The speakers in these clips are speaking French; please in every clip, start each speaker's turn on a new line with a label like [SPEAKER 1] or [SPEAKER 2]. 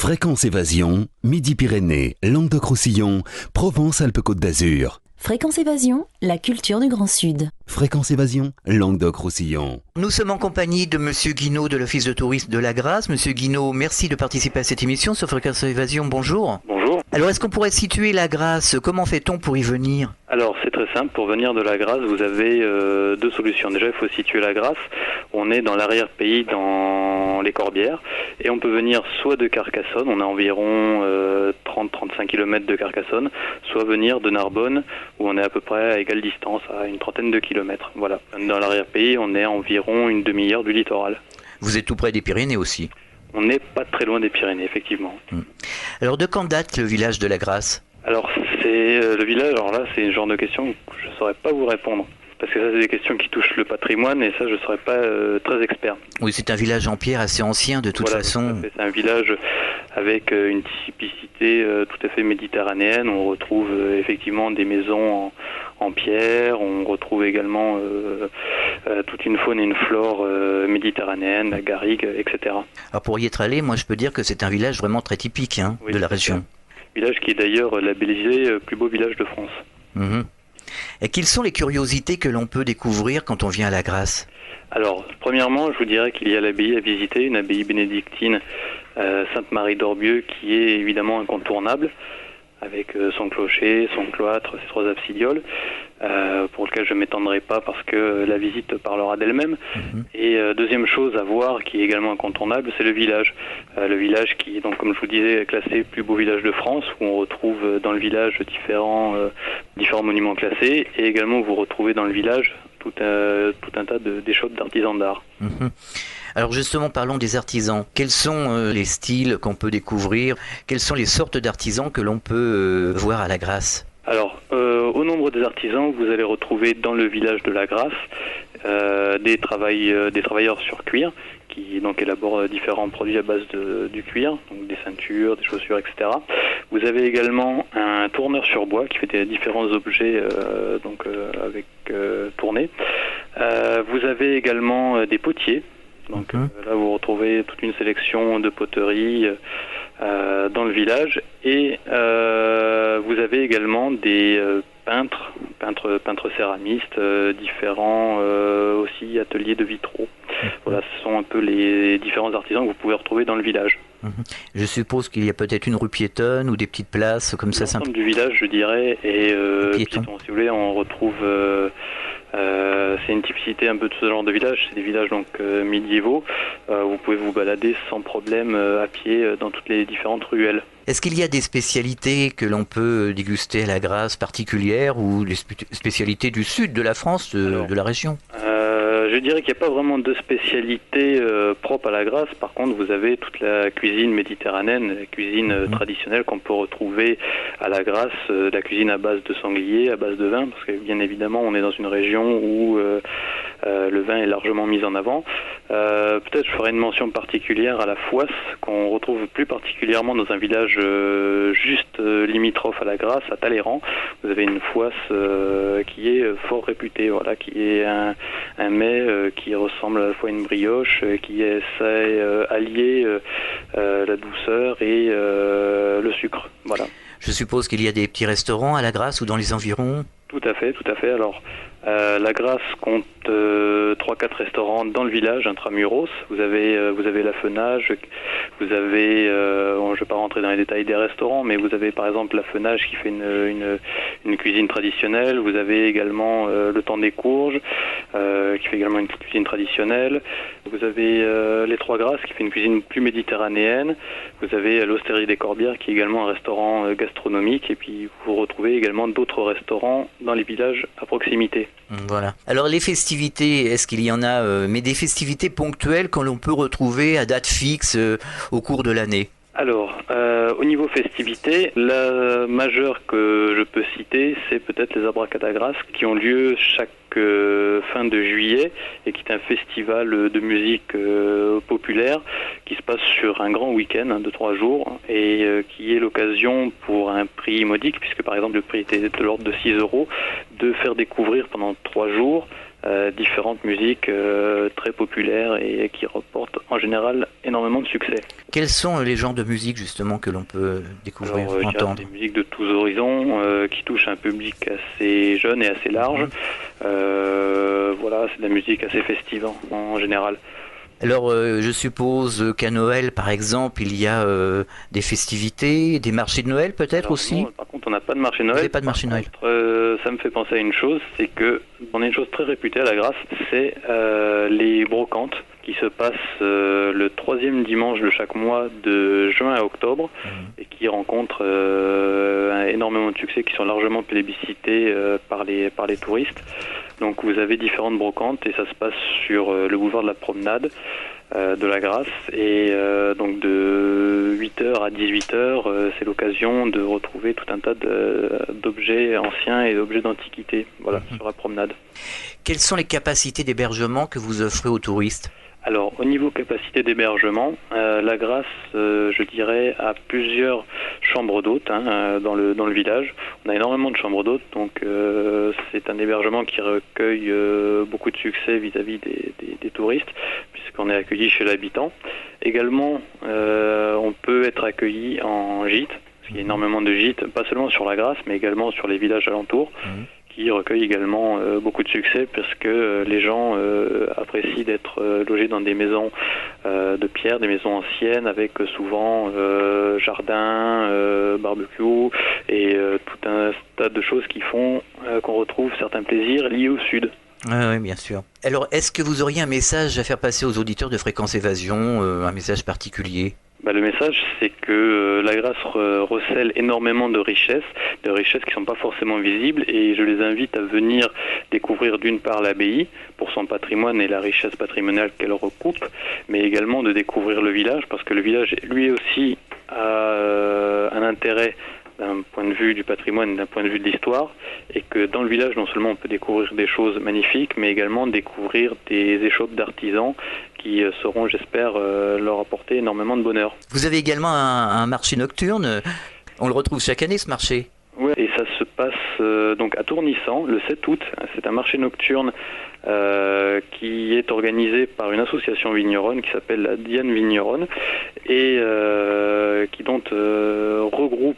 [SPEAKER 1] Fréquence Évasion, Midi-Pyrénées, Languedoc-Roussillon, Provence-Alpes-Côte d'Azur.
[SPEAKER 2] Fréquence Évasion, la culture du Grand Sud.
[SPEAKER 1] Fréquence Évasion, Languedoc-Roussillon.
[SPEAKER 3] Nous sommes en compagnie de Monsieur Guinaud de l'Office de tourisme de la Grasse. Monsieur Guinaud, merci de participer à cette émission sur Fréquence Évasion. Bonjour.
[SPEAKER 4] Bonjour.
[SPEAKER 3] Alors, est-ce qu'on pourrait situer la Grasse? Comment fait-on pour y venir?
[SPEAKER 4] Alors, c'est très simple. Pour venir de la Grasse, vous avez deux solutions. Déjà, il faut situer la Grasse. On est dans l'arrière-pays, dans les Corbières. Et on peut venir soit de Carcassonne, on a environ 30-35 km de Carcassonne, soit venir de Narbonne, où on est à peu près à égale distance, à une trentaine de kilomètres. Voilà. Dans l'arrière-pays, on est à environ une demi-heure du littoral.
[SPEAKER 3] Vous êtes tout près des Pyrénées aussi?
[SPEAKER 4] On n'est pas très loin des Pyrénées, effectivement.
[SPEAKER 3] Alors, de quand date le village de la Grasse?
[SPEAKER 4] Alors, c'est le village, alors là, c'est une genre de question que je ne saurais pas vous répondre. Parce que ça, c'est des questions qui touchent le patrimoine, et ça, je ne serais pas très expert.
[SPEAKER 3] Oui, c'est un village en pierre assez ancien, de toute façon.
[SPEAKER 4] C'est un village avec une typicité tout à fait méditerranéenne. On retrouve effectivement des maisons en pierre. On retrouve également toute une faune et une flore méditerranéenne, la garrigue, etc.
[SPEAKER 3] Alors, pour y être allé, moi, je peux dire que c'est un village vraiment très typique
[SPEAKER 4] Oui,
[SPEAKER 3] de la région.
[SPEAKER 4] Village qui est d'ailleurs labellisé plus beau village de France.
[SPEAKER 3] Et quelles sont les curiosités que l'on peut découvrir quand on vient à la Grasse?
[SPEAKER 4] Alors, premièrement, je vous dirais qu'il y a l'abbaye à visiter, une abbaye bénédictine Sainte-Marie d'Orbieu, qui est évidemment incontournable, avec son clocher, son cloître, ses trois absidioles, pour lequel je ne m'étendrai pas parce que la visite parlera d'elle-même. Et deuxième chose à voir, qui est également incontournable, c'est le village. Le village qui est, donc, comme je vous disais, classé plus beau village de France, où on retrouve dans le village différents monuments classés, et également vous retrouvez dans le village tout un tas d'échoppes d'artisans d'art.
[SPEAKER 3] Alors justement, parlons des artisans. Quels sont les styles qu'on peut découvrir? Quelles sont les sortes d'artisans que l'on peut voir à la Grasse?
[SPEAKER 4] Alors, au nombre des artisans, vous allez retrouver dans le village de la Grasse des travailleurs sur cuir qui donc élaborent différents produits à base du cuir, donc des ceintures, des chaussures, etc. Vous avez également un tourneur sur bois qui fait des différents objets avec tournés. Vous avez également des potiers. Donc là, vous retrouvez toute une sélection de poteries dans le village, et vous avez également des peintres céramistes, différents aussi ateliers de vitraux. Voilà, ce sont un peu les différents artisans que vous pouvez retrouver dans le village.
[SPEAKER 3] Je suppose qu'il y a peut-être une rue piétonne ou des petites places comme ça.
[SPEAKER 4] L'ensemble du village, je dirais, et piéton, si vous voulez, on retrouve... c'est une typicité un peu de ce genre de village. C'est des villages donc médiévaux. Vous pouvez vous balader sans problème à pied dans toutes les différentes ruelles.
[SPEAKER 3] Est-ce qu'il y a des spécialités que l'on peut déguster à la Grasse particulières, ou les spécialités du sud de la France, de la région?
[SPEAKER 4] Je dirais qu'il n'y a pas vraiment de spécialité propre à la Grasse. Par contre, vous avez toute la cuisine méditerranéenne, la cuisine traditionnelle qu'on peut retrouver à la Grasse, la cuisine à base de sanglier, à base de vin, parce que bien évidemment, on est dans une région où le vin est largement mis en avant. Peut-être je ferai une mention particulière à la Fouasse, qu'on retrouve plus particulièrement dans un village juste limitrophe à la Grasse, à Talleyrand. Vous avez une Fouasse qui est fort réputée, voilà, qui est un mets qui ressemble à la fois à une brioche, qui essaie allier la douceur et le sucre. Voilà.
[SPEAKER 3] Je suppose qu'il y a des petits restaurants à la Grasse ou dans les environs? Tout
[SPEAKER 4] à fait. Alors, la Grasse compte 3-4 restaurants dans le village, intramuros. Vous avez la Fenage, vous avez, je ne vais pas rentrer dans les détails des restaurants, mais vous avez par exemple la Fenage qui fait une cuisine traditionnelle. Vous avez également le Temps des Courges, qui fait également une cuisine traditionnelle. Vous avez les Trois Grâces qui fait une cuisine plus méditerranéenne. Vous avez l'Hosterie des Corbières qui est également un restaurant gastronomique. Et puis vous retrouvez également d'autres restaurants dans les villages à proximité.
[SPEAKER 3] Voilà. Alors les festivités, est-ce qu'il y en a, mais des festivités ponctuelles que l'on peut retrouver à date fixe au cours de l'année?
[SPEAKER 4] Alors, au niveau festivités, la majeure que je peux citer, c'est peut-être les Abracadagras qui ont lieu chaque fin de juillet et qui est un festival de musique populaire qui se passe sur un grand week-end de 3 jours et qui est l'occasion pour un prix modique, puisque par exemple le prix était de l'ordre de 6 €, de faire découvrir pendant 3 jours différentes musiques très populaires et qui reportent en général énormément de succès.
[SPEAKER 3] Quels sont les genres de musique justement que l'on peut découvrir,
[SPEAKER 4] Alors,
[SPEAKER 3] entendre?
[SPEAKER 4] des musiques de tous horizons qui touchent un public assez jeune et assez large. Voilà, c'est de la musique assez festive en général.
[SPEAKER 3] Alors, je suppose qu'à Noël, par exemple, il y a des festivités, des marchés de Noël peut-être
[SPEAKER 4] Alors,
[SPEAKER 3] aussi?
[SPEAKER 4] non, par contre, on n'a pas de marché de
[SPEAKER 3] Vous
[SPEAKER 4] Noël.
[SPEAKER 3] n'avez pas de marché de Noël?
[SPEAKER 4] Par contre, ça me fait penser à une chose, c'est que on a une chose très réputée à la Grasse, c'est les brocantes qui se passent le 3e dimanche de chaque mois de juin à octobre et qui rencontrent énormément de succès, qui sont largement plébiscités par les touristes. Donc vous avez différentes brocantes et ça se passe sur le boulevard de la Promenade de la Grasse et donc de 8h à 18h c'est l'occasion de retrouver tout un tas d'objets anciens et d'objets d'antiquité sur la promenade.
[SPEAKER 3] Quelles sont les capacités d'hébergement que vous offrez aux touristes?
[SPEAKER 4] Alors, au niveau capacité d'hébergement, la Grasse, je dirais, a plusieurs chambres d'hôtes dans le village. On a énormément de chambres d'hôtes, donc c'est un hébergement qui recueille beaucoup de succès vis-à-vis des touristes, puisqu'on est accueilli chez l'habitant. Également, on peut être accueilli en gîte, parce qu'il y a énormément de gîtes, pas seulement sur la Grasse, mais également sur les villages alentours. Qui recueille également beaucoup de succès parce que les gens apprécient d'être logés dans des maisons de pierre, des maisons anciennes avec souvent jardin, barbecue et tout un tas de choses qui font qu'on retrouve certains plaisirs liés au sud.
[SPEAKER 3] Oui, bien sûr. Alors, est-ce que vous auriez un message à faire passer aux auditeurs de Fréquence Évasion, un message particulier?
[SPEAKER 4] Le message, c'est que la Grasse recèle énormément de richesses qui ne sont pas forcément visibles et je les invite à venir découvrir d'une part l'abbaye pour son patrimoine et la richesse patrimoniale qu'elle recoupe, mais également de découvrir le village parce que le village, lui aussi, a un intérêt d'un point de vue du patrimoine, d'un point de vue de l'histoire, et que dans le village, non seulement on peut découvrir des choses magnifiques, mais également découvrir des échoppes d'artisans qui sauront, j'espère, leur apporter énormément de bonheur.
[SPEAKER 3] Vous avez également un marché nocturne. On le retrouve chaque année, ce marché?
[SPEAKER 4] Oui, et ça se passe donc à Tournissan, le 7 août. C'est un marché nocturne qui est organisé par une association vigneronne qui s'appelle la Diane Vigneronne et qui donc regroupe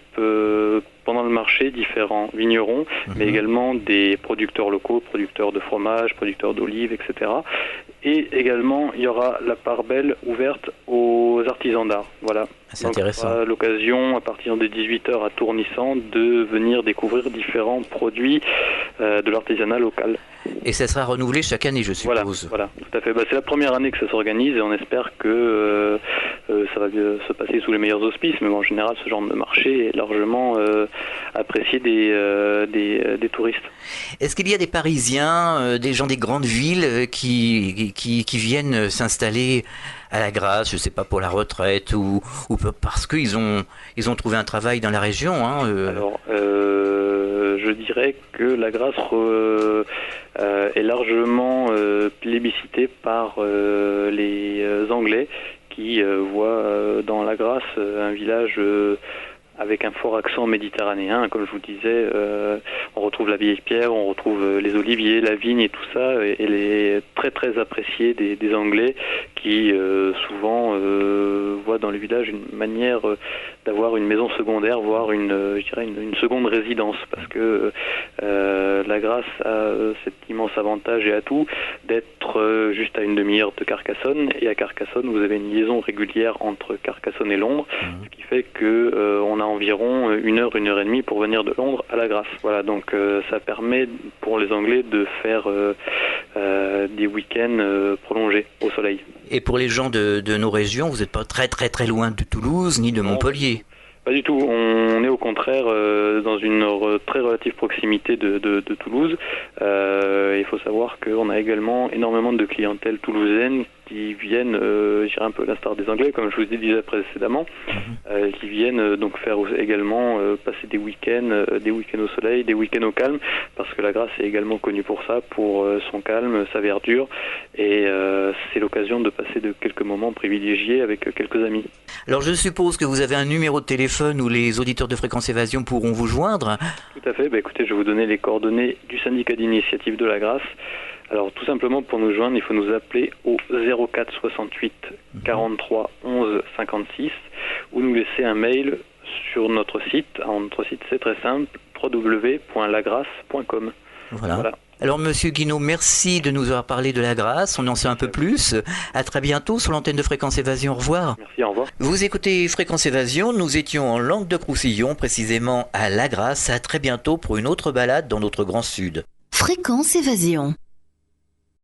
[SPEAKER 4] pendant le marché différents vignerons, mais également des producteurs locaux, producteurs de fromage, producteurs d'olives, etc. Et également, il y aura la part belle ouverte aux artisans d'art. Voilà.
[SPEAKER 3] C'est intéressant.
[SPEAKER 4] On aura l'occasion, à partir de 18h à Tournissan, de venir découvrir différents produits de l'artisanat local.
[SPEAKER 3] Et ça sera renouvelé chaque année, je suppose.
[SPEAKER 4] Voilà, tout à fait. C'est la première année que ça s'organise et on espère que ça va se passer sous les meilleurs auspices. Mais en général, ce genre de marché est largement apprécié des touristes.
[SPEAKER 3] Est-ce qu'il y a des Parisiens, des gens des grandes villes qui viennent s'installer à la Grasse, je ne sais pas, pour la retraite ou parce qu'ils ont trouvé un travail dans la région
[SPEAKER 4] Alors, je dirais que la Grasse est largement plébiscitée par les Anglais qui voient dans la Grasse un village avec un fort accent méditerranéen. Comme je vous disais, on retrouve la vieille pierre, on retrouve les oliviers, la vigne et tout ça, et elle est très très appréciée des Anglais qui souvent voient dans le village une manière d'avoir une maison secondaire, voire une seconde résidence, parce que la Grasse a cet immense avantage et atout d'être juste à une demi-heure de Carcassonne, et à Carcassonne vous avez une liaison régulière entre Carcassonne et Londres, ce qui fait que on a environ une heure et demie pour venir de Londres à la Grasse. Voilà, donc ça permet pour les Anglais de faire des week-ends prolongés au soleil.
[SPEAKER 3] Et pour les gens de nos régions, vous n'êtes pas très très très loin de Toulouse ni de Montpellier?
[SPEAKER 4] Pas du tout, on est au contraire dans une très relative proximité de Toulouse. Il faut savoir qu'on a également énormément de clientèle toulousaine qui viennent, je dirais un peu à l'instar des Anglais, comme je vous disais précédemment, qui viennent donc faire également passer des week-ends au soleil, des week-ends au calme, parce que la Grasse est également connue pour ça, pour son calme, sa verdure, et c'est l'occasion de passer de quelques moments privilégiés avec quelques amis.
[SPEAKER 3] Alors je suppose que vous avez un numéro de téléphone où les auditeurs de Fréquence Évasion pourront vous joindre?
[SPEAKER 4] Tout à fait, écoutez, je vais vous donner les coordonnées du syndicat d'initiative de la Grasse. Alors tout simplement pour nous joindre, il faut nous appeler au 04 68 43 11 56 ou nous laisser un mail sur notre site. Alors, notre site c'est très simple, www.lagrasse.com.
[SPEAKER 3] Voilà. Alors Monsieur Guinaud, merci de nous avoir parlé de la Grasse, on en sait un peu plus. À très bientôt sur l'antenne de Fréquence Évasion, au revoir.
[SPEAKER 4] Merci, au revoir.
[SPEAKER 3] Vous écoutez Fréquence Évasion, nous étions en Languedoc-Roussillon, précisément à La Grasse. À très bientôt pour une autre balade dans notre Grand Sud.
[SPEAKER 2] Fréquence Évasion.